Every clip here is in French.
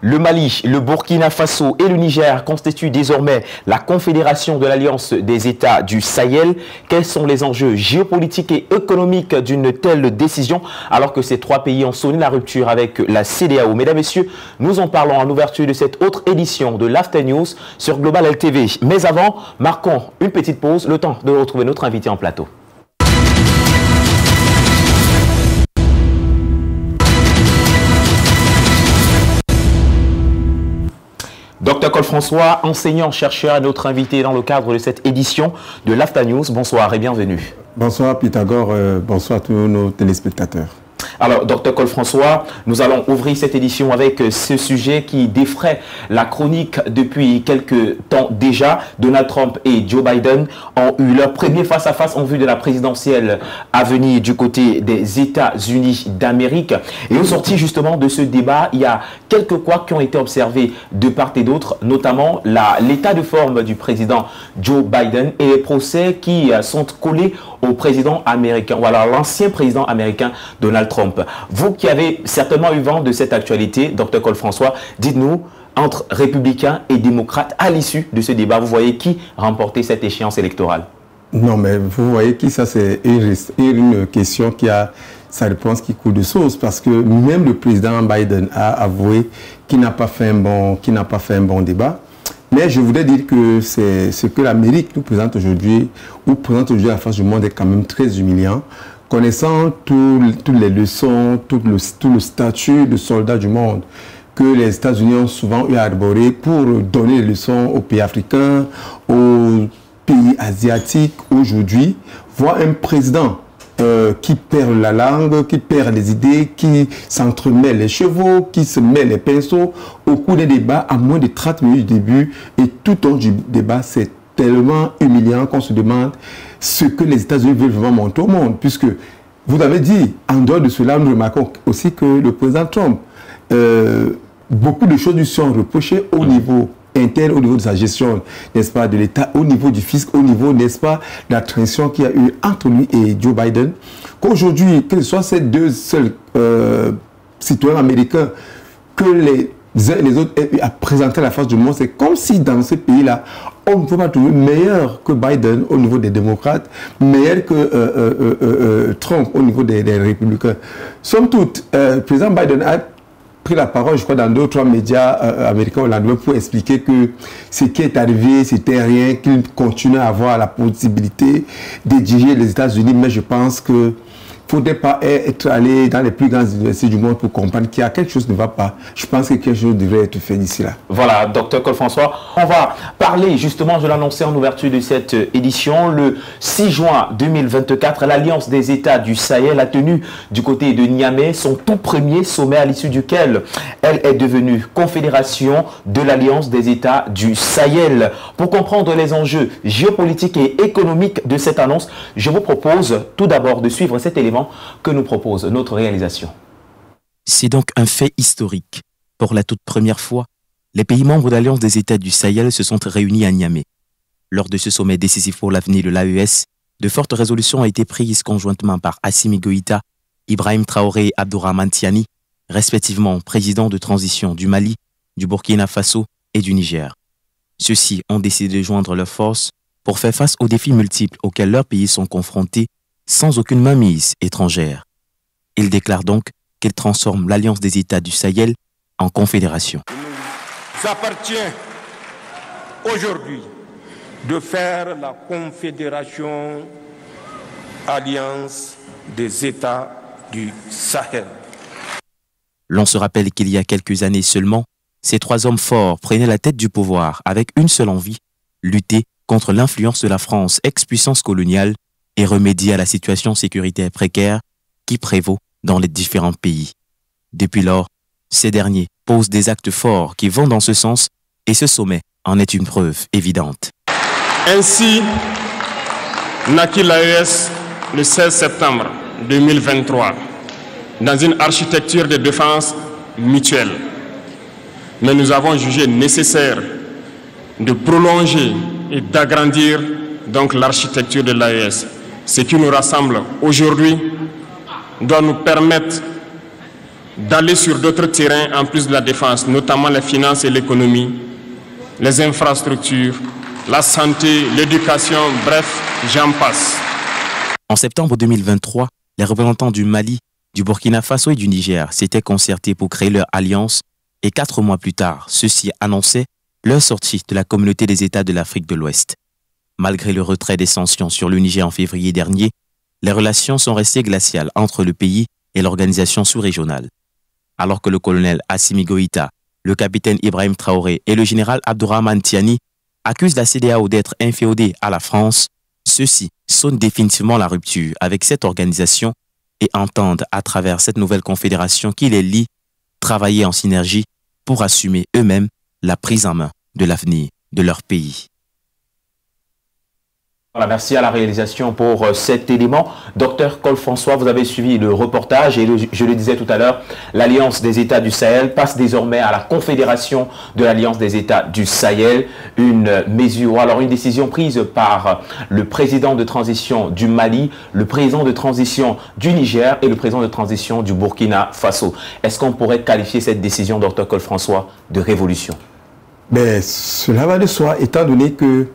Le Mali, le Burkina Faso et le Niger constituent désormais la confédération de l'Alliance des États du Sahel. Quels sont les enjeux géopolitiques et économiques d'une telle décision alors que ces trois pays ont sonné la rupture avec la CEDEAO? Mesdames, Messieurs, nous en parlons en ouverture de cette autre édition de l'After News sur Global LTV. Mais avant, marquons une petite pause, le temps de retrouver notre invité en plateau. Dr Cole François, enseignant-chercheur, est notre invité dans le cadre de cette édition de l'After News. Bonsoir et bienvenue. Bonsoir Pythagore, bonsoir à tous nos téléspectateurs. Alors, Dr Cole François, nous allons ouvrir cette édition avec ce sujet qui défraie la chronique depuis quelques temps déjà. Donald Trump et Joe Biden ont eu leur premier face-à-face en vue de la présidentielle à venir du côté des États-Unis d'Amérique. Et au sorti justement de ce débat, il y a quelques couacs qui ont été observés de part et d'autre, notamment l'état de forme du président Joe Biden et les procès qui sont collés au président américain, ou alors l'ancien président américain Donald Trump. Vous qui avez certainement eu vent de cette actualité, Dr Cole François, dites-nous, entre républicains et démocrates, à l'issue de ce débat, vous voyez qui remportait cette échéance électorale? Non, mais vous voyez qui, ça c'est une question qui a sa réponse qui coule de source, parce que même le président Biden a avoué qu'il n'a pas fait un bon débat. Mais je voudrais dire que c'est ce que l'Amérique nous présente aujourd'hui, ou présente aujourd'hui à la face du monde, est quand même très humiliant. Connaissant toutes les leçons, tout le statut de soldat du monde que les États-Unis ont souvent eu à arborer pour donner des leçons aux pays africains, aux pays asiatiques, aujourd'hui, voir un président qui perd la langue, qui perd les idées, qui s'entremêle les chevaux, qui se met les pinceaux au cours des débats à moins de 30 minutes du début. Et tout au long du débat, c'est tellement humiliant qu'on se demande ce que les États-Unis veulent vraiment montrer au monde. Puisque vous avez dit, en dehors de cela, nous remarquons aussi que le président Trump, beaucoup de choses lui sont reprochées au niveau interne, au niveau de sa gestion, n'est-ce pas, de l'État, au niveau du fisc, au niveau, n'est-ce pas, de la transition qu'il y a eu entre lui et Joe Biden, qu'aujourd'hui, que ce soit ces deux seuls citoyens américains, que les uns et les autres aient eu à présenter la face du monde, c'est comme si dans ce pays-là, on ne peut pas trouver meilleur que Biden au niveau des démocrates, meilleur que Trump au niveau des républicains. Somme toute, le président Biden a pris la parole, je crois, dans 2 ou 3 médias américains au lendemain pour expliquer que ce qui est arrivé, c'était rien, qu'il continue à avoir la possibilité de diriger les États-Unis, mais je pense que il ne faudrait pas être allé dans les plus grandes universités du monde pour comprendre qu'il y a quelque chose qui ne va pas. Je pense que quelque chose devrait être fait d'ici là. Voilà, Dr Cole François, on va parler justement, je l'annonçais en ouverture de cette édition, le 6 juin 2024, l'Alliance des États du Sahel a tenu du côté de Niamey son tout premier sommet à l'issue duquel elle est devenue confédération de l'Alliance des États du Sahel. Pour comprendre les enjeux géopolitiques et économiques de cette annonce, je vous propose tout d'abord de suivre cet élément que nous propose notre réalisation. C'est donc un fait historique. Pour la toute première fois, les pays membres de l'Alliance des États du Sahel se sont réunis à Niamey. Lors de ce sommet décisif pour l'avenir de l'AES, de fortes résolutions ont été prises conjointement par Assimi Goïta, Ibrahim Traoré et Abdourahmane Tiani, respectivement présidents de transition du Mali, du Burkina Faso et du Niger. Ceux-ci ont décidé de joindre leurs forces pour faire face aux défis multiples auxquels leurs pays sont confrontés sans aucune mainmise étrangère. Il déclare donc qu'il transforme l'Alliance des États du Sahel en confédération. Il nous appartient aujourd'hui de faire la confédération Alliance des États du Sahel. L'on se rappelle qu'il y a quelques années seulement, ces 3 hommes forts prenaient la tête du pouvoir avec une seule envie, lutter contre l'influence de la France, ex-puissance coloniale, et remédier à la situation sécuritaire précaire qui prévaut dans les différents pays. Depuis lors, ces derniers posent des actes forts qui vont dans ce sens et ce sommet en est une preuve évidente. Ainsi, naquit l'AES le 16 septembre 2023 dans une architecture de défense mutuelle. Mais nous avons jugé nécessaire de prolonger et d'agrandir donc l'architecture de l'AES. Ce qui nous rassemble aujourd'hui doit nous permettre d'aller sur d'autres terrains en plus de la défense, notamment les finances et l'économie, les infrastructures, la santé, l'éducation, bref, j'en passe. En septembre 2023, les représentants du Mali, du Burkina Faso et du Niger s'étaient concertés pour créer leur alliance et 4 mois plus tard, ceux-ci annonçaient leur sortie de la communauté des États de l'Afrique de l'Ouest. Malgré le retrait des sanctions sur le Niger en février dernier, les relations sont restées glaciales entre le pays et l'organisation sous-régionale. Alors que le colonel Assimi Goïta, le capitaine Ibrahim Traoré et le général Abdourahmane Tiani accusent la CEDEAO d'être inféodée à la France, ceux-ci sonnent définitivement la rupture avec cette organisation et entendent à travers cette nouvelle confédération qui les lie, travailler en synergie pour assumer eux-mêmes la prise en main de l'avenir de leur pays. Voilà, merci à la réalisation pour cet élément. Docteur Cole-François, vous avez suivi le reportage et je le disais tout à l'heure, l'Alliance des États du Sahel passe désormais à la Confédération de l'Alliance des États du Sahel. Une décision prise par le président de transition du Mali, le président de transition du Niger et le président de transition du Burkina Faso. Est-ce qu'on pourrait qualifier cette décision, docteur Cole-François, de révolution? Ben, cela va de soi, étant donné que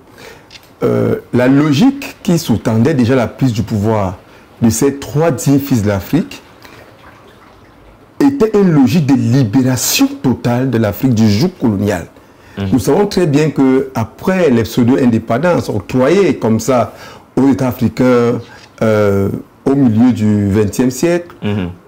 la logique qui sous-tendait déjà la prise du pouvoir de ces 3 dignes fils de l'Afrique était une logique de libération totale de l'Afrique du joug colonial. Nous savons très bien qu'après les pseudo-indépendances octroyées comme ça aux États africains au milieu du XXe siècle,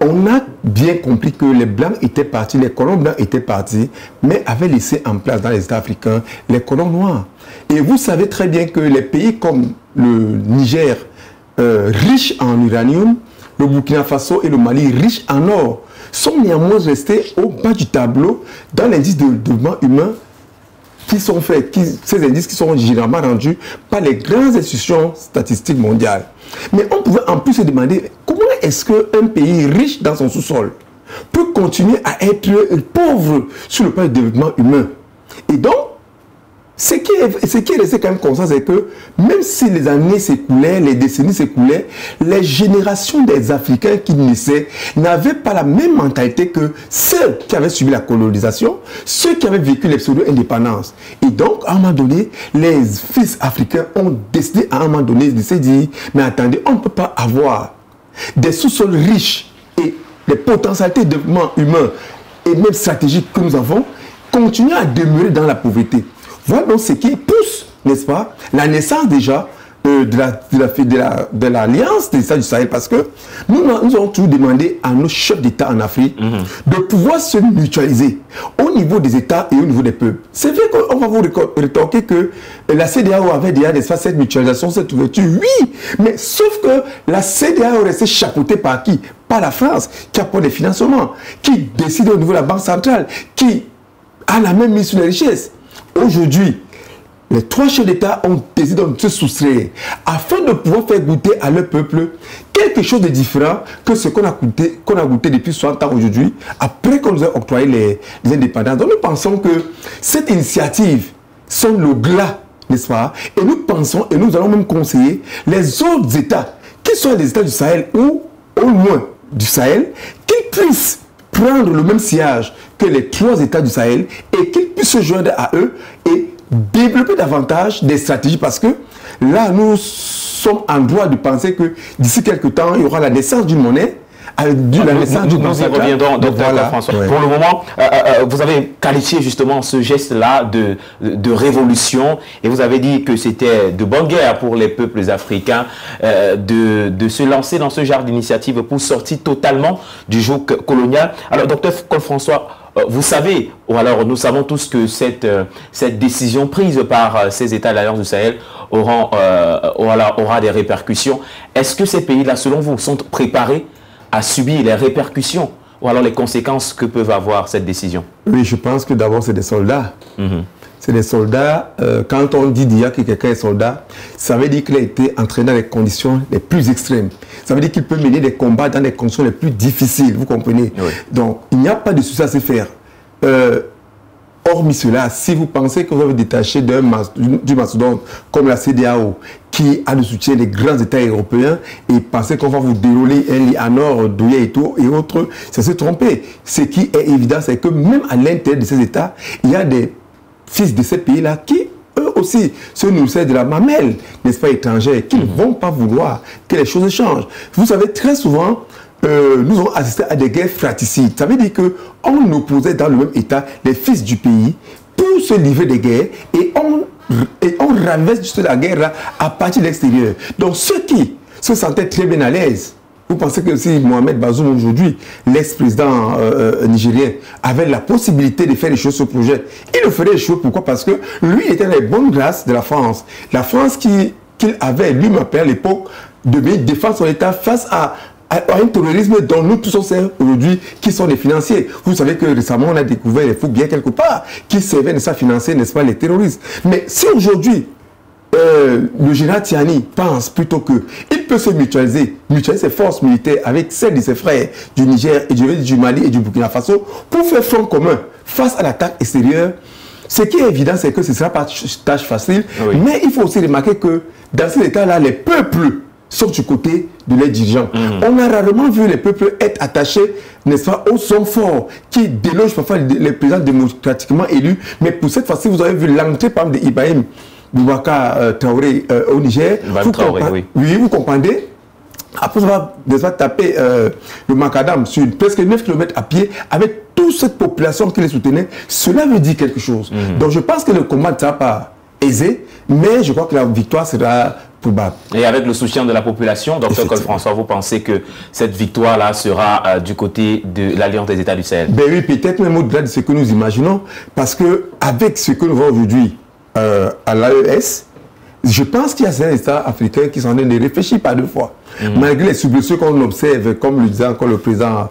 on a bien compris que les Blancs étaient partis, les colons blancs étaient partis, mais avaient laissé en place dans les États africains les colons noirs. Et vous savez très bien que les pays comme le Niger, riche en uranium, le Burkina Faso et le Mali, riches en or, sont néanmoins restés au bas du tableau dans l'indice de développement humain qui sont faits, ces indices qui sont généralement rendus par les grandes institutions statistiques mondiales. Mais on pouvait en plus se demander comment est-ce qu'un pays riche dans son sous-sol peut continuer à être pauvre sur le plan du développement humain. Et donc, ce qui est resté quand même constant, c'est que même si les années s'écoulaient, les décennies s'écoulaient, les générations des Africains qui naissaient n'avaient pas la même mentalité que ceux qui avaient subi la colonisation, ceux qui avaient vécu les pseudo-indépendances. Et donc, à un moment donné, les fils africains ont décidé, à un moment donné, de se dire, mais attendez, on ne peut pas avoir des sous-sols riches et les potentialités de développement humain et même stratégiques que nous avons, continuer à demeurer dans la pauvreté. Voilà donc ce qui pousse, n'est-ce pas, la naissance déjà de l'Alliance des États du Sahel, parce que nous avons toujours demandé à nos chefs d'État en Afrique de pouvoir se mutualiser au niveau des États et au niveau des peuples. C'est vrai qu'on va vous rétorquer que la CEDEAO avait déjà cette mutualisation, cette ouverture, oui, mais sauf que la CEDEAO restait chapeautée par qui? Par la France, qui apporte des financements, qui décide au niveau de la Banque centrale, qui a la même mise sur les richesses. Aujourd'hui, les 3 chefs d'État ont décidé de se soustraire afin de pouvoir faire goûter à leur peuple quelque chose de différent que ce qu'on a goûté depuis 60 ans aujourd'hui, après qu'on nous a octroyé les indépendances. Donc nous pensons que cette initiative sonne le glas, n'est-ce pas? Et nous pensons, et nous allons même conseiller les autres États, qu'ils soient les États du Sahel ou au moins du Sahel, qu'ils puissent prendre le même sillage que les 3 États du Sahel et qu'ils puissent se joindre à eux et développer davantage des stratégies, parce que là, nous sommes en droit de penser que d'ici quelques temps, il y aura la naissance d'une monnaie. Nous y reviendrons, docteur François. Ouais. Pour le moment, vous avez qualifié justement ce geste-là de révolution et vous avez dit que c'était de bonne guerre pour les peuples africains de se lancer dans ce genre d'initiative pour sortir totalement du joug colonial. Alors, docteur Cole-François, vous savez, ou alors nous savons tous que cette décision prise par ces États de l'Alliance du Sahel aura des répercussions. Est-ce que ces pays-là, selon vous, sont préparés à subir les répercussions ou alors les conséquences que peuvent avoir cette décision? Oui, je pense que d'abord, c'est des soldats. C'est des soldats. Quand on dit dire que quelqu'un est soldat, ça veut dire qu'il a été entraîné dans les conditions les plus extrêmes. Ça veut dire qu'il peut mener des combats dans les conditions les plus difficiles, vous comprenez? Oui. Donc, il n'y a pas de souci à se faire. Hormis cela, si vous pensez que vous avez détaché du mastodonte comme la CEDEAO, qui a le soutien des grands États européens, et pensez qu'on va vous dérouler un lit en or, douillet et tout, et autres, c'est se tromper. Ce qui est évident, c'est que même à l'intérieur de ces États, il y a des fils de ces pays-là qui, eux aussi, se nourrissent de la mamelle, n'est-ce pas, étrangère, qui ne vont pas vouloir que les choses changent. Vous savez, très souvent, nous avons assisté à des guerres fratricides. Ça veut dire qu'on opposait dans le même État les fils du pays pour se livrer des guerres et on renverse juste la guerre là à partir de l'extérieur. Donc ceux qui se sentaient très bien à l'aise, vous pensez que si Mohamed Bazoum aujourd'hui, l'ex-président nigérien, avait la possibilité de faire les choses sur ce projet, il le ferait échouer. Pourquoi? Parce que lui, il était dans les bonnes grâces de la France. La France qu'il avait lui-même appelé à l'époque de défendre son État face à un terrorisme dont nous tous on sait aujourd'hui qui sont les financiers. Vous savez que récemment on a découvert les fous bien quelque part qui servaient de ça financer, n'est-ce pas, les terroristes. Mais si aujourd'hui le général Tiani pense plutôt qu'il peut se mutualiser ses forces militaires avec celles de ses frères du Niger et du Mali et du Burkina Faso pour faire front commun face à l'attaque extérieure, ce qui est évident, c'est que ce ne sera pas tâche facile. Oui. Mais il faut aussi remarquer que dans cet état-là, les peuples sont du côté de leurs dirigeants. On a rarement vu les peuples être attachés, n'est-ce pas, aux hommes forts qui délogent parfois les présidents démocratiquement élus. Mais pour cette fois-ci, vous avez vu l'entrée, par exemple, d'Ibrahim Boubacar Traoré au Niger. Oui, vous comprenez. Après, on va déjà taper le macadam sur presque 9 km à pied avec toute cette population qui les soutenait. Cela veut dire quelque chose. Donc je pense que le combat ne sera pas aisé, mais je crois que la victoire sera probable. Et avec le soutien de la population, Dr Cole-François, vous pensez que cette victoire-là sera du côté de l'Alliance des États du Sahel? Ben oui, peut-être même au-delà de ce que nous imaginons, parce qu'avec ce que nous voyons aujourd'hui à l'AES, je pense qu'il y a certains États africains qui sont en train de réfléchir par deux fois. Malgré les soubresauts qu'on observe, comme le disait encore le président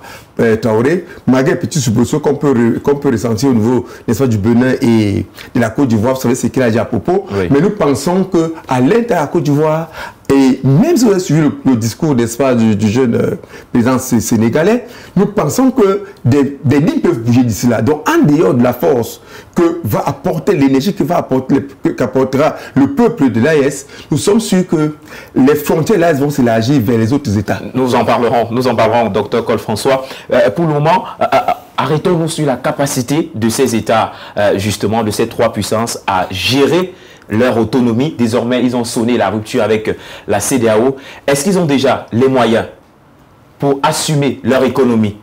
Traoré, malgré les petits soubresauts qu'on peut ressentir au niveau du Bénin et de la Côte d'Ivoire, vous savez ce qu'il a dit à propos, mais nous pensons qu'à l'intérieur de la Côte d'Ivoire, et même si vous avez suivi le discours du jeune président sénégalais, nous pensons que des lignes peuvent bouger d'ici là. Donc en dehors de la force que va apporter l'énergie qu'apportera le peuple de l'AES, nous sommes sûrs que les frontières de l'AES vont s'élargir vers les autres États. Nous en parlerons, Dr Cole-François. Pour le moment, arrêtons-nous sur la capacité de ces États, justement, de ces trois puissances à gérer leur autonomie. Désormais, ils ont sonné la rupture avec la CEDEAO. Est-ce qu'ils ont déjà les moyens pour assumer leur économie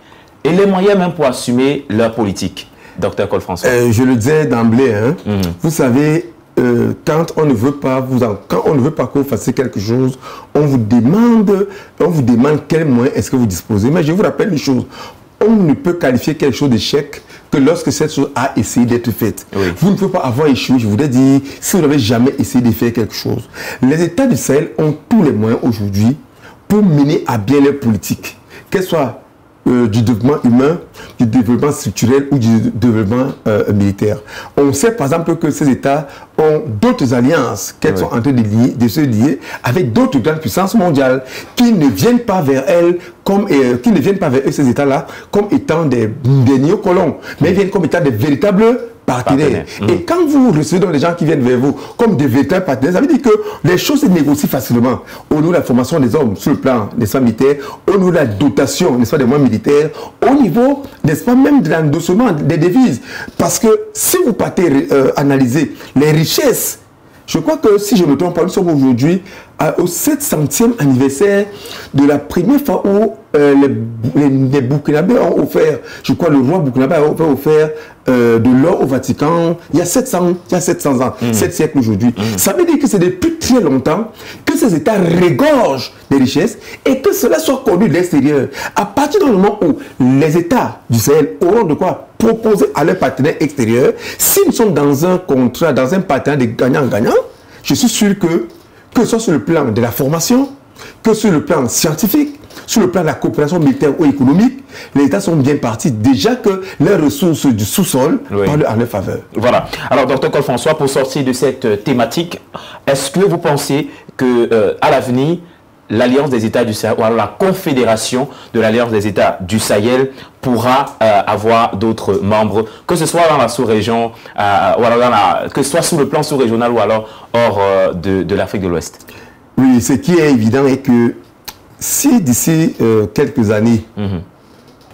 et les moyens même pour assumer leur politique? Dr Cole-François. Je le disais d'emblée, hein, vous savez, quand on ne veut pas que vous fassiez quelque chose, on vous demande quels moyens est-ce que vous disposez. Mais je vous rappelle une chose, on ne peut qualifier quelque chose d'échec que lorsque cette chose a essayé d'être faite. Vous ne pouvez pas avoir échoué, je voudrais dire, si vous n'avez jamais essayé de faire quelque chose. Les États du Sahel ont tous les moyens aujourd'hui pour mener à bien leur politique, qu'elle soit du développement humain, du développement structurel ou du développement militaire. On sait par exemple que ces États ont d'autres alliances qu'elles sont en train de se lier avec d'autres grandes puissances mondiales qui ne viennent pas vers elles ces États-là comme étant des néocolons, mais ils viennent comme étant des véritables partenaires. Et quand vous recevez donc les gens qui viennent vers vous comme des véritables partenaires, ça veut dire que les choses se négocient facilement au niveau de la formation des hommes sur le plan, n'est-ce pas, militaire, au niveau de la dotation, n'est-ce pas, des moyens militaires, au niveau, n'est-ce pas, même de l'endossement des devises. Parce que si vous partez analyser les richesses, je crois que si je ne me trompe pas, nous sommes aujourd'hui au 700e anniversaire de la première fois où les Burkinabés ont offert, je crois le roi Burkinabé a offert de l'or au Vatican il y a 700 ans, 7 siècles aujourd'hui. Ça veut dire que c'est depuis très longtemps que ces États regorgent des richesses et que cela soit connu de l'extérieur. À partir du moment où les États du Sahel auront de quoi proposer à leurs partenaires extérieurs, s'ils sont dans un contrat, dans un partenariat de gagnant-gagnant, je suis sûr que ce soit sur le plan de la formation, que sur le plan scientifique, sur le plan de la coopération militaire ou économique, les États sont bien partis. Déjà que leurs ressources du sous-sol parlent en leur faveur. Voilà. Alors, Dr Cole-François, pour sortir de cette thématique, est-ce que vous pensez qu'à l'avenir, l'Alliance des États du Sahel, ou alors la Confédération de l'Alliance des États du Sahel pourra avoir d'autres membres, que ce soit dans la sous-région, ou alors que ce soit sur le plan sous-régional ou alors hors de l'Afrique de l'Ouest? Oui, ce qui est évident est que si d'ici quelques années,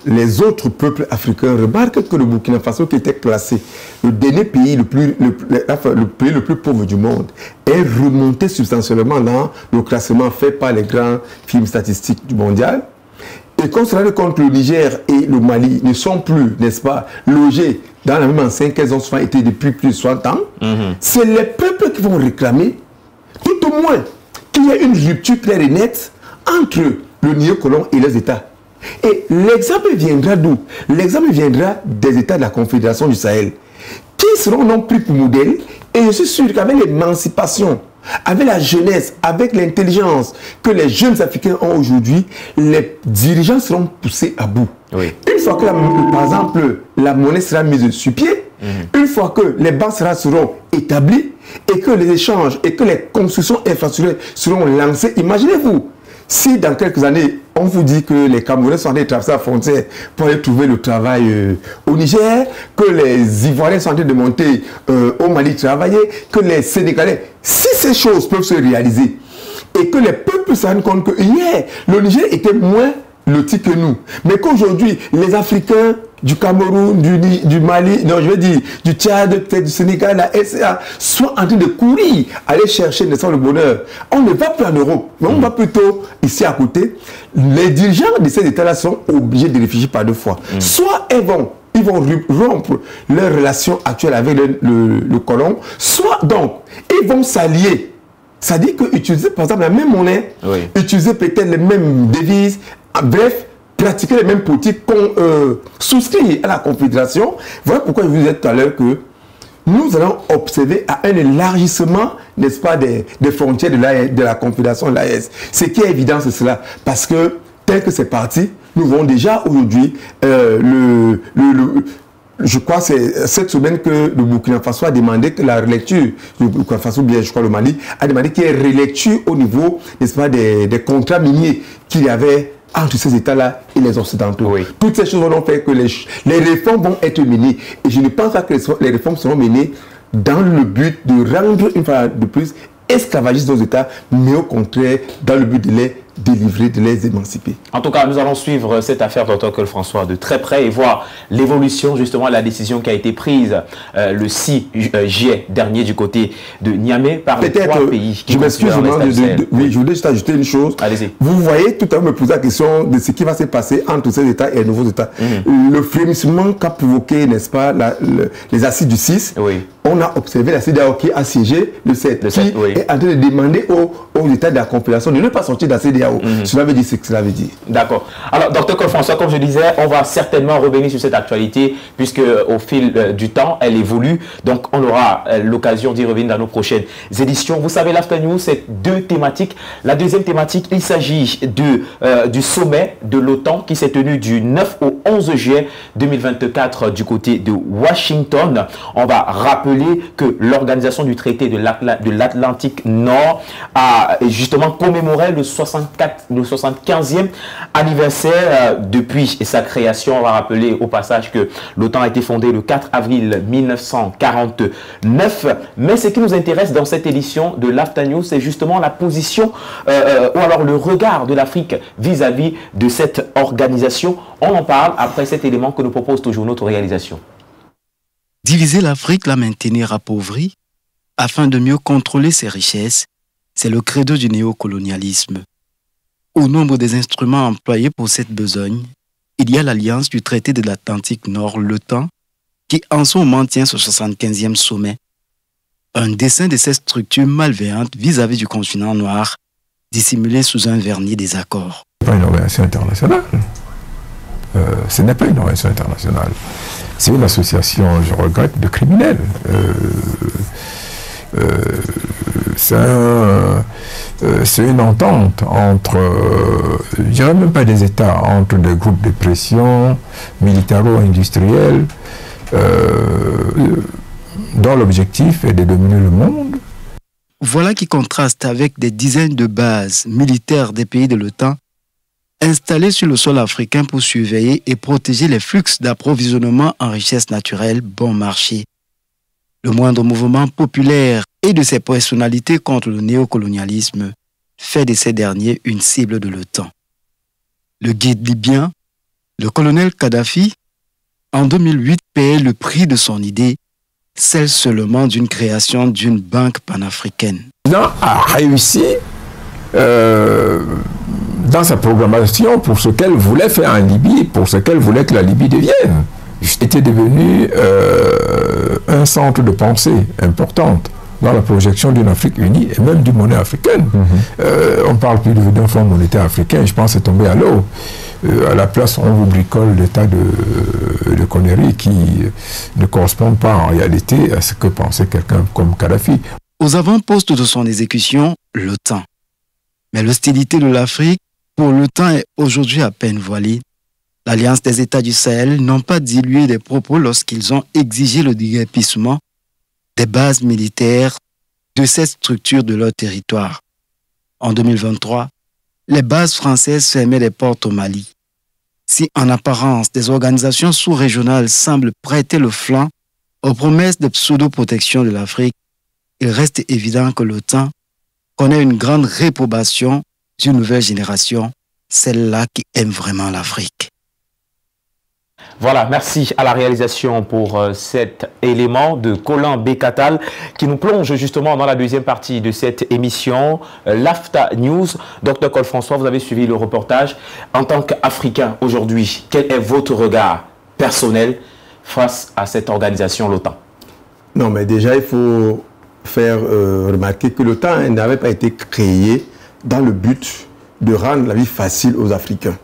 les autres peuples africains remarquent que le Burkina Faso, qui était classé le dernier pays le plus pauvre du monde, est remonté substantiellement dans le classement fait par les grands films statistiques du mondial, et qu'on se rende compte que le Niger et le Mali ne sont plus, n'est-ce pas, logés dans la même enceinte qu'elles ont souvent été depuis plus de 60 ans, c'est les peuples qui vont réclamer, tout au moins, qu'il y ait une rupture claire et nette entre le néocolon et les États. Et l'exemple viendra d'où? L'exemple viendra des États de la Confédération du Sahel, qui seront non plus pour modèle. Et je suis sûr qu'avec l'émancipation, avec la jeunesse, avec l'intelligence que les jeunes Africains ont aujourd'hui, les dirigeants seront poussés à bout. Oui. Une fois que, par exemple, la monnaie sera mise sur pied, une fois que les banques seront établies, et que les échanges et que les constructions infrastructurelles seront lancées, imaginez-vous, si dans quelques années, on vous dit que les Camerounais sont en train de traverser la frontière pour aller trouver le travail au Niger, que les Ivoiriens sont en train de monter au Mali travailler, que les Sénégalais, si ces choses peuvent se réaliser, et que les peuples se rendent compte que hier, le Niger était moins loti que nous, mais qu'aujourd'hui, les Africains du Cameroun, du Mali, non, je veux dire, du Tchad, peut-être du Sénégal, la SCA, sont en train de courir, aller chercher le bonheur. On ne va plus en Europe, mais on va plutôt ici à côté. Les dirigeants de ces États-là sont obligés de réfléchir par deux fois. Soit ils vont rompre leurs relations actuelles avec le colon, soit donc, ils vont s'allier. Ça dit qu'utiliser par exemple la même monnaie, utiliser peut-être les mêmes devises, bref, pratiquer les mêmes politiques qu'on souscrit à la Confédération. Voilà pourquoi je vous disais tout à l'heure que nous allons observer à un élargissement, n'est-ce pas, des frontières de la Confédération de l'AES. Ce qui est évident, c'est cela. Parce que, tel que c'est parti, nous voyons déjà aujourd'hui je crois que c'est cette semaine que le Burkina Faso a demandé que la relecture, le Burkina Faso, bien je crois le Mali, a demandé qu'il y ait relecture au niveau, n'est-ce pas, des contrats miniers qu'il y avait entre ces États-là et les Occidentaux. Oui. Toutes ces choses vont faire que les réformes vont être menées. Et je ne pense pas que les réformes seront menées dans le but de rendre, une fois de plus, esclavagistes nos États, mais au contraire, dans le but de les délivrer, de les émanciper. En tout cas, nous allons suivre cette affaire, Dr François, de très près et voir l'évolution, justement, de la décision qui a été prise le 6 juillet dernier du côté de Niamey par les trois pays qui je m'excuse, oui, je voulais juste ajouter une chose. Allez-y. Vous voyez, tout à l'heure me poser la question de ce qui va se passer entre ces États et les nouveaux États. Le frémissement qu'a provoqué, n'est-ce pas, les assises du 6, on a observé la CEDEAO qui a siégé le 7, qui est en train de demander aux États de la Confédération de ne pas sortir de la CEDEAO. Cela veut dire ce que cela veut dire. D'accord. Alors, Dr François, comme je disais, on va certainement revenir sur cette actualité puisque au fil du temps, elle évolue. Donc, on aura l'occasion d'y revenir dans nos prochaines éditions. Vous savez, l'After News, c'est deux thématiques. La deuxième thématique, il s'agit du sommet de l'OTAN qui s'est tenu du 9 au 11 juillet 2024 du côté de Washington. On va rappeler que l'organisation du traité de l'Atlantique Nord a justement commémoré le 75e anniversaire depuis sa création. On va rappeler au passage que l'OTAN a été fondée le 4 avril 1949. Mais ce qui nous intéresse dans cette édition de l'After News, c'est justement la position ou alors le regard de l'Afrique vis-à-vis de cette organisation. On en parle après cet élément que nous propose toujours notre réalisation. Diviser l'Afrique, la maintenir appauvrie, afin de mieux contrôler ses richesses, c'est le credo du néocolonialisme. Au nombre des instruments employés pour cette besogne, il y a l'alliance du traité de l'Atlantique Nord, l'OTAN, qui en ce moment tient ce 75e sommet. Un dessin de cette structure malveillante vis-à-vis du continent noir, dissimulé sous un vernis des accords. Ce n'est pas une organisation internationale. Ce n'est pas une organisation internationale. C'est une association, je regrette, de criminels. C'est une entente entre, je dirais même pas des États, entre des groupes de pression militaro-industriels dont l'objectif est de dominer le monde. Voilà qui contraste avec des dizaines de bases militaires des pays de l'OTAN installées sur le sol africain pour surveiller et protéger les flux d'approvisionnement en richesses naturelles bon marché. Le moindre mouvement populaire et de ses personnalités contre le néocolonialisme fait de ces derniers une cible de l'OTAN. Le guide libyen, le colonel Kadhafi, en 2008 payait le prix de son idée, celle seulement d'une création d'une banque panafricaine. Le président a réussi dans sa programmation pour ce qu'elle voulait faire en Libye, pour ce qu'elle voulait que la Libye devienne. Était devenu un centre de pensée importante dans la projection d'une Afrique unie et même d'une monnaie africaine. On parle plus d'un fonds monétaire africain, je pense que c'est tombé à l'eau. À la place, on vous bricole des tas de conneries qui ne correspondent pas en réalité à ce que pensait quelqu'un comme Kadhafi. Aux avant-postes de son exécution, l'OTAN. Mais l'hostilité de l'Afrique pour l'OTAN est aujourd'hui à peine voilée. L'Alliance des États du Sahel n'ont pas dilué des propos lorsqu'ils ont exigé le déguerpissement des bases militaires de cette structure de leur territoire. En 2023, les bases françaises fermaient les portes au Mali. Si en apparence des organisations sous-régionales semblent prêter le flanc aux promesses de pseudo-protection de l'Afrique, il reste évident que l'OTAN connaît une grande réprobation d'une nouvelle génération, celle-là qui aime vraiment l'Afrique. Voilà, merci à la réalisation pour cet élément de Colin Bécatal qui nous plonge justement dans la deuxième partie de cette émission, l'AFTA News. Dr Cole François, vous avez suivi le reportage. En tant qu'Africain aujourd'hui, quel est votre regard personnel face à cette organisation, l'OTAN? Non, mais déjà, il faut faire remarquer que l'OTAN n'avait pas été créé dans le but de rendre la vie facile aux Africains.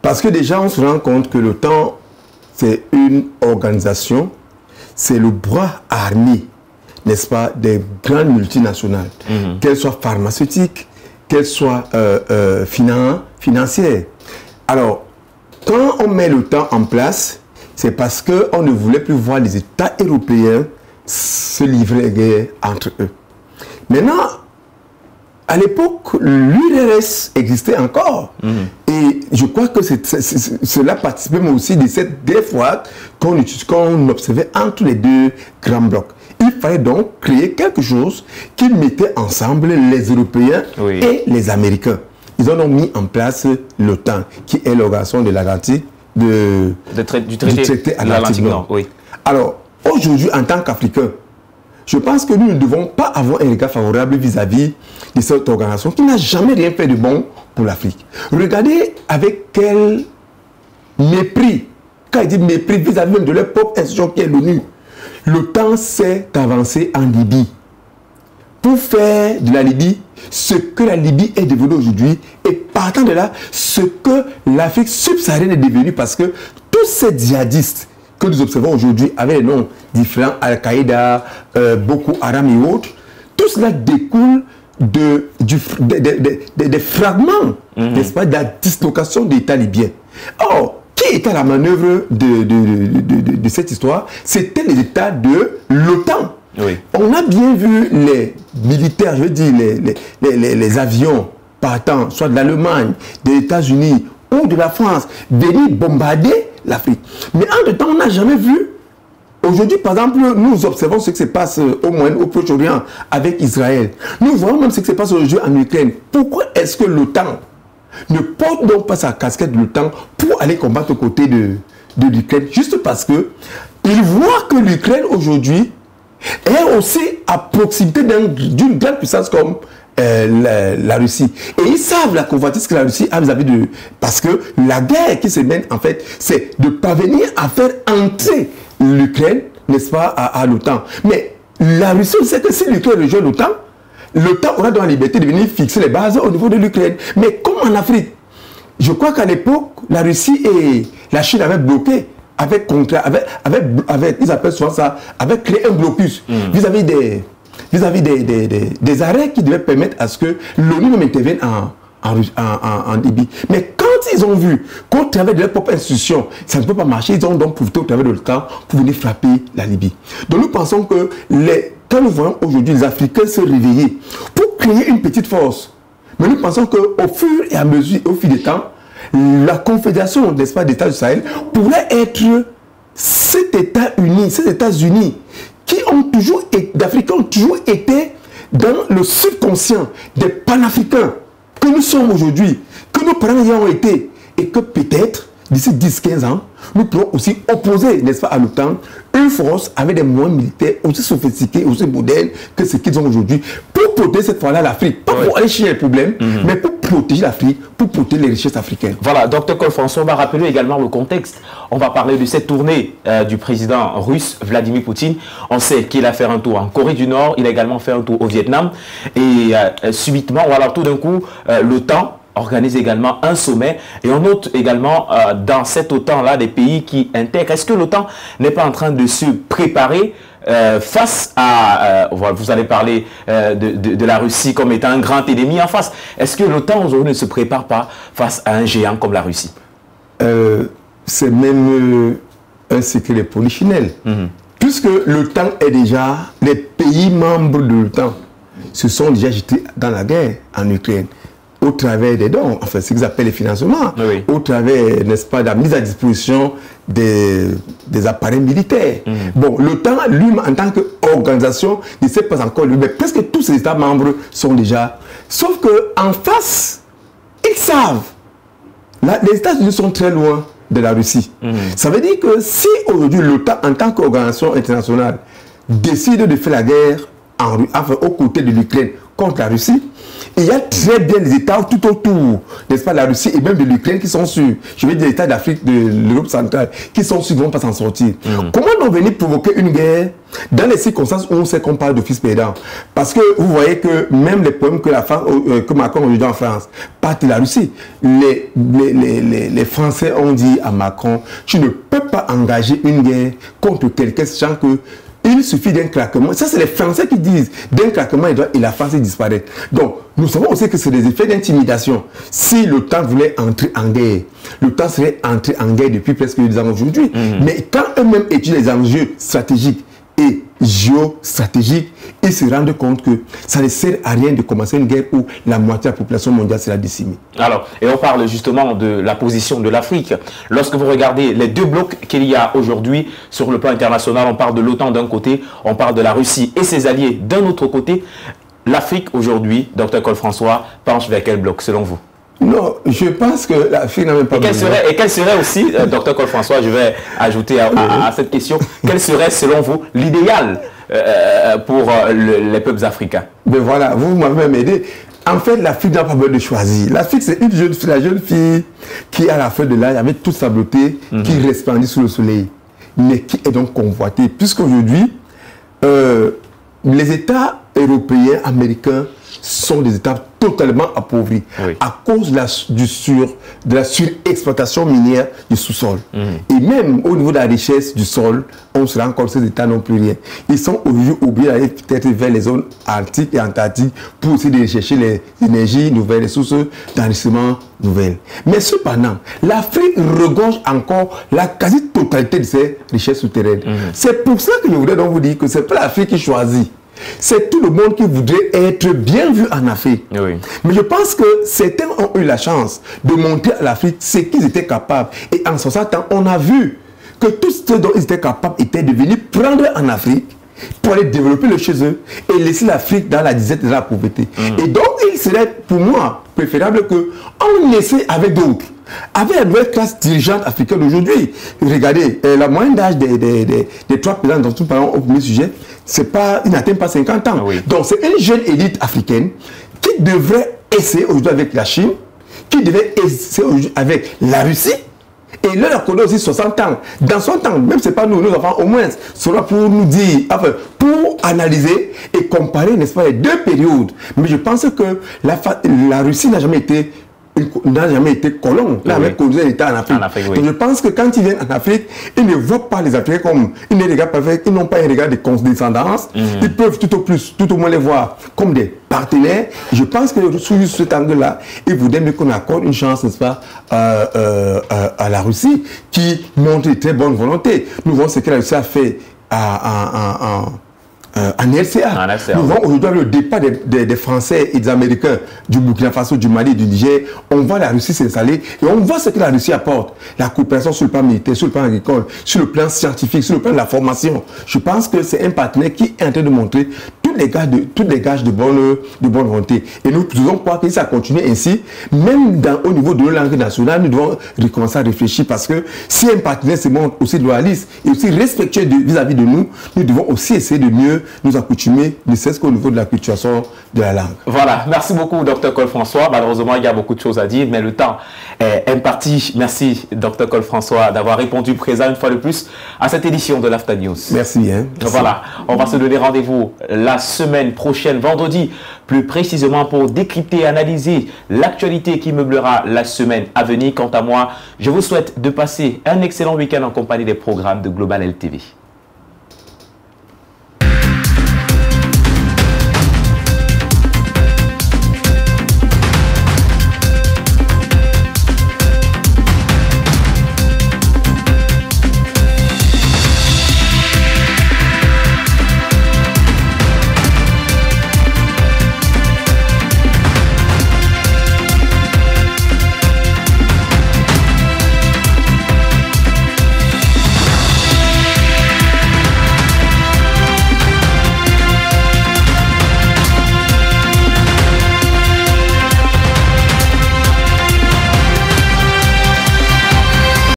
Parce que déjà, on se rend compte que l'OTAN, c'est une organisation, c'est le bras armé, n'est-ce pas, des grandes multinationales, qu'elles soient pharmaceutiques, qu'elles soient financières. Alors, quand on met l'OTAN en place, c'est parce qu'on ne voulait plus voir les États européens se livrer guerre entre eux. Maintenant, à l'époque, l'URSS existait encore. Et je crois que cela participait aussi de cette guerre froide qu'on observait entre les deux grands blocs. Il fallait donc créer quelque chose qui mettait ensemble les Européens et les Américains. Ils ont donc mis en place l'OTAN, qui est l'organisation de la garantie du traité Atlantique Nord. Alors, aujourd'hui, en tant qu'Africains, je pense que nous ne devons pas avoir un regard favorable vis-à-vis de cette organisation qui n'a jamais rien fait de bon pour l'Afrique. Regardez avec quel mépris, quand il dit mépris vis-à-vis même de leur propre institution qui est l'ONU, l'OTAN s'est avancé en Libye pour faire de la Libye ce que la Libye est devenue aujourd'hui et partant de là, ce que l'Afrique subsaharienne est devenue, parce que tous ces djihadistes que nous observons aujourd'hui avec les noms différents, Al-Qaïda, Boko Haram et autres, tout cela découle des fragments, n'est-ce pas, de la dislocation de l'État libyen. Or, qui était à la manœuvre de cette histoire? C'était les États de l'OTAN. On a bien vu les militaires, je veux dire, les avions partant, soit de l'Allemagne, des États-Unis ou de la France, venir bombarder l'Afrique. Mais entre-temps, on n'a jamais vu. Aujourd'hui, par exemple, nous observons ce qui se passe au Moyen, au Proche-Orient avec Israël. Nous voyons même ce qui se passe aujourd'hui en Ukraine. Pourquoi est-ce que l'OTAN ne porte donc pas sa casquette de l'OTAN pour aller combattre aux côtés de l'Ukraine? Juste parce que ils voient que l'Ukraine aujourd'hui est aussi à proximité d'une grande puissance comme la Russie. Et ils savent la convoitise que la Russie a vis-à-vis de... Parce que la guerre qui se mène, en fait, c'est de parvenir à faire entrer l'Ukraine, n'est-ce pas, à l'OTAN. Mais la Russie sait que si l'Ukraine rejoint l'OTAN, l'OTAN aura donc la liberté de venir fixer les bases au niveau de l'Ukraine. Mais comme en Afrique, je crois qu'à l'époque, la Russie et la Chine avaient bloqué, ils appellent souvent ça, avaient créé un blocus vis-à-vis des arrêts qui devaient permettre à ce que l'ONU même intervienne en Libye. Mais quand ils ont vu qu'au travers de leur propre institution, ça ne peut pas marcher, ils ont donc profité au travers de l'OTAN pour venir frapper la Libye. Donc nous pensons que quand nous voyons aujourd'hui les Africains se réveiller pour créer une petite force, mais nous pensons qu'au fur et à mesure, au fil du temps, la confédération, n'est-ce pas, d'États du Sahel pourrait être cet État-Unis, ces États-Unis qui ont toujours, d'Africains ont toujours été dans le subconscient des panafricains que nous sommes aujourd'hui, que nos parents y ont été, et que peut-être, d'ici 10-15 ans, nous pourrons aussi opposer, n'est-ce pas, à l'OTAN, une force avec des moyens militaires aussi sophistiqués, aussi modernes que ce qu'ils ont aujourd'hui, pour protéger cette fois-là l'Afrique. Pas pour aller chercher les problèmes, mais pour protéger l'Afrique, pour protéger les richesses africaines. Voilà, Dr Cole-François, on va rappeler également le contexte. On va parler de cette tournée du président russe Vladimir Poutine. On sait qu'il a fait un tour en Corée du Nord, il a également fait un tour au Vietnam. Et subitement, ou alors tout d'un coup, l'OTAN organise également un sommet, et on note également dans cet OTAN-là des pays qui intègrent. Est-ce que l'OTAN n'est pas en train de se préparer face à... vous allez parler de la Russie comme étant un grand ennemi en face. Est-ce que l'OTAN aujourd'hui ne se prépare pas face à un géant comme la Russie? C'est même un secret de polichinelle. Puisque l'OTAN est déjà... Les pays membres de l'OTAN se sont déjà jetés dans la guerre en Ukraine, au travers des dons, enfin ce qu'ils appellent les financements, au travers, n'est-ce pas, de la mise à disposition des appareils militaires. Bon, l'OTAN, lui, en tant qu'organisation, ne sait pas encore lui, mais presque tous ses États membres sont déjà... Sauf qu'en face, ils savent. Les États-Unis sont très loin de la Russie. Ça veut dire que si aujourd'hui l'OTAN, en tant qu'organisation internationale, décide de faire la guerre aux côtés de l'Ukraine contre la Russie, il y a très bien les États tout autour, n'est-ce pas, la Russie et même de l'Ukraine qui sont sûrs, je veux dire les États d'Afrique, de l'Europe centrale, qui sont sûrs qu'ils ne vont pas s'en sortir. Comment donc venir provoquer une guerre dans les circonstances où on sait qu'on parle de fils perdant? Parce que vous voyez que même les problèmes que Macron a aujourd'hui en France partent de la Russie. Les Français ont dit à Macron, tu ne peux pas engager une guerre contre quelqu'un sachant que il suffit d'un craquement. Ça, c'est les Français qui disent d'un craquement et la France disparaît. Donc, nous savons aussi que c'est des effets d'intimidation. Si l'OTAN voulait entrer en guerre, l'OTAN serait entré en guerre depuis presque 2 ans aujourd'hui. Mais quand eux-mêmes étudient les enjeux stratégiques et géostratégiques, ils se rendent compte que ça ne sert à rien de commencer une guerre où la moitié de la population mondiale sera décimée. Alors, et on parle justement de la position de l'Afrique. Lorsque vous regardez les deux blocs qu'il y a aujourd'hui sur le plan international, on parle de l'OTAN d'un côté, on parle de la Russie et ses alliés d'un autre côté. L'Afrique aujourd'hui, Dr Cole-François, penche vers quel bloc selon vous? Non, je pense que l'Afrique n'a même pas besoin. Et quel serait aussi, Dr Cole-François, je vais ajouter à cette question, quel serait selon vous l'idéal pour les peuples africains? Ben voilà, vous m'avez même aidé. En fait, l'Afrique n'a pas besoin de choisir. L'Afrique, c'est une jeune fille, la jeune fille qui, à la fin de l'âge, avec toute sa beauté, qui resplendit sous le soleil, mais qui est donc convoitée. Puisqu'aujourd'hui, les États européens, américains, sont des États totalement appauvris à cause de la surexploitation minière du sous-sol. Et même au niveau de la richesse du sol, on se rend compte que ces États n'ont plus rien. Ils sont aujourd'hui obligés d'aller peut-être vers les zones arctiques et antarctiques pour essayer de rechercher les énergies nouvelles, les sources d'enrichissement nouvelles. Mais cependant, l'Afrique regorge encore la quasi-totalité de ses richesses souterraines. C'est pour ça que je voudrais donc vous dire que ce n'est pas l'Afrique qui choisit. C'est tout le monde qui voudrait être bien vu en Afrique. Mais je pense que certains ont eu la chance de montrer à l'Afrique ce qu'ils étaient capables. Et en ce temps, on a vu que tout ce dont ils étaient capables était de venir prendre en Afrique pour aller développer le chez eux et laisser l'Afrique dans la disette de la pauvreté. Et donc, il serait pour moi préférable qu'on essaie avec d'autres. Avec la nouvelle classe dirigeante africaine d'aujourd'hui, regardez, la moyenne d'âge des 3 présidents dont nous parlons au premier sujet, ils n'atteignent pas 50 ans. Donc c'est une jeune élite africaine qui devrait essayer aujourd'hui avec la Chine, qui devrait essayer aujourd'hui avec la Russie, et leur accordé aussi 60 ans. Dans 60 ans, même si ce n'est pas nous, nos enfants, au moins, sera pour nous dire, enfin, pour analyser et comparer, n'est-ce pas, les deux périodes. Mais je pense que la Russie n'a jamais été colon, n'a jamais colonisé l'État en Afrique. Donc je pense que quand ils viennent en Afrique, ils ne voient pas les Africains comme ils n'ont pas un regard de condescendance. Ils peuvent tout au moins les voir comme des partenaires. Et je pense que sous cet angle-là, il voudrait mieux qu'on accorde une chance, n'est-ce pas, à la Russie, qui montre de très bonne volonté. Nous voyons ce que la Russie a fait en RCA. Nous voyons aujourd'hui le départ des Français et des Américains du Burkina Faso, du Mali, du Niger. On voit la Russie s'installer et on voit ce que la Russie apporte. La coopération sur le plan militaire, sur le plan agricole, sur le plan scientifique, sur le plan de la formation. Je pense que c'est un partenaire qui est en train de montrer toutes les gages de bonne volonté. Et nous devons croire que ça continue ainsi, même au niveau de nos langues nationales, nous devons recommencer à réfléchir parce que si un partenaire se montre aussi loyaliste et aussi respectueux vis-à-vis de nous, nous devons aussi essayer de mieux nous accoutumer, ne serait-ce qu'au niveau de la culturation de la langue. Voilà, merci beaucoup Dr Col François. Malheureusement, il y a beaucoup de choses à dire, mais le temps est imparti. Merci Dr Col François d'avoir répondu présent une fois de plus à cette édition de l'After News. Merci. Merci. Voilà, on va se donner rendez-vous la semaine prochaine, vendredi, plus précisément pour décrypter et analyser l'actualité qui meublera la semaine à venir. Quant à moi, je vous souhaite de passer un excellent week-end en compagnie des programmes de Global LTV.